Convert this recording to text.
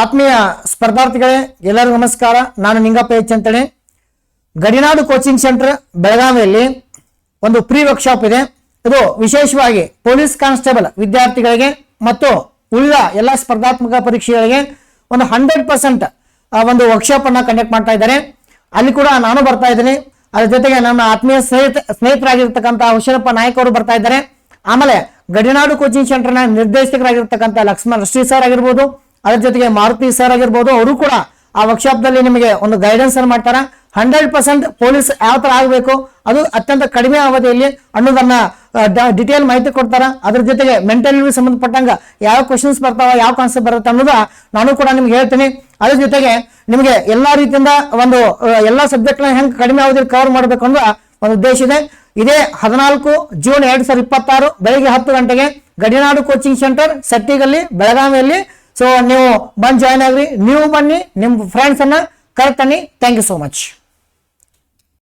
ಆತ್ಮೀಯ ಸ್ಪರ್ಧಾರ್ಥಿಗಳೇ ಎಲ್ಲರಿಗೂ ನಮಸ್ಕಾರ. ನಾನು ನಿಂಗಪ್ಪ ಎಚ್ ಅಂತೇಳಿ. ಗಡಿನಾಡು ಕೋಚಿಂಗ್ ಸೆಂಟರ್ ಬೆಳಗಾವಿಯಲ್ಲಿ ಒಂದು ಪ್ರೀ ವರ್ಕ್ಶಾಪ್ ಇದೆ. ಇದು ವಿಶೇಷವಾಗಿ ಪೊಲೀಸ್ ಕಾನ್ಸ್ಟೇಬಲ್ ವಿದ್ಯಾರ್ಥಿಗಳಿಗೆ ಮತ್ತು ಉಳಿದ ಎಲ್ಲ ಸ್ಪರ್ಧಾತ್ಮಕ ಪರೀಕ್ಷೆಗಳಿಗೆ ಒಂದು 100% ಒಂದು ವರ್ಕ್ಶಾಪ್ ಅನ್ನ ಕಂಡಕ್ಟ್ ಮಾಡ್ತಾ ಇದ್ದಾರೆ. ಅಲ್ಲಿ ಕೂಡ ನಾನು ಬರ್ತಾ ಇದ್ದೀನಿ. ಅದ್ರ ಜೊತೆಗೆ ನಮ್ಮ ಆತ್ಮೀಯ ಸ್ನೇಹಿತರಾಗಿರ್ತಕ್ಕಂಥ ಹುಷರಪ್ಪ ನಾಯಕ್ ಅವರು ಬರ್ತಾ ಇದ್ದಾರೆ. ಆಮೇಲೆ ಗಡಿನಾಡು ಕೋಚಿಂಗ್ ಸೆಂಟರ್ನ ನಿರ್ದೇಶಕರಾಗಿರ್ತಕ್ಕಂಥ ಲಕ್ಷ್ಮಣ್ ಶ್ರೀ ಸರ್ ಆಗಿರ್ಬೋದು, ಅದ್ರ ಜೊತೆಗೆ ಮಾರುತಿ ಸರ್ ಆಗಿರ್ಬೋದು, ಅವರು ಕೂಡ ಆ ವರ್ಕ್ಶಾಪ್ ದಲ್ಲಿ ನಿಮಗೆ ಒಂದು ಗೈಡೆನ್ಸ್ ಅನ್ನು ಮಾಡ್ತಾರೆ. 100% ಪೊಲೀಸ್ ಯಾವ ತರ ಆಗಬೇಕು, ಅದು ಅತ್ಯಂತ ಕಡಿಮೆ ಅವಧಿಯಲ್ಲಿ ಅನ್ನೋದನ್ನ ಡಿಟೇಲ್ ಮಾಹಿತಿ ಕೊಡ್ತಾರ. ಅದ್ರ ಜೊತೆಗೆ ಮೆಂಟಲ್ ಸಂಬಂಧಪಟ್ಟಂಗ ಯಾವ ಕ್ವಶನ್ಸ್ ಬರ್ತಾವ, ಯಾವ ಕಾನ್ಸೆಪ್ಟ್ ಬರುತ್ತೆ ಅನ್ನೋದ ನಾನು ಕೂಡ ನಿಮ್ಗೆ ಹೇಳ್ತೀನಿ. ಅದ್ರ ಜೊತೆಗೆ ನಿಮಗೆ ಎಲ್ಲಾ ರೀತಿಯಿಂದ ಒಂದು ಎಲ್ಲಾ ಸಬ್ಜೆಕ್ಟ್ ನ ಹೆಂಗ್ ಕಡಿಮೆ ಅವಧಿಯಲ್ಲಿ ಕವರ್ ಮಾಡಬೇಕು ಅನ್ನೋ ಒಂದು ಉದ್ದೇಶ ಇದೆ. ಇದೇ 14 ಜೂನ್ 2026 ಬೆಳಿಗ್ಗೆ 10 ಗಂಟೆಗೆ ಗಡಿನಾಡು ಕೋಚಿಂಗ್ ಸೆಂಟರ್ ಸಟ್ಟಿಗಲ್ಲಿ ಬೆಳಗಾವಿಯಲ್ಲಿ. ಸೊ ನೀವು ಬಂದು ಜಾಯ್ನ್ ಆಗ್ರಿ, ನೀವು ಬನ್ನಿ, ನಿಮ್ಮ ಫ್ರೆಂಡ್ಸ್ ಅನ್ನ ಕರೆತನ್ನಿ. Thank you so much.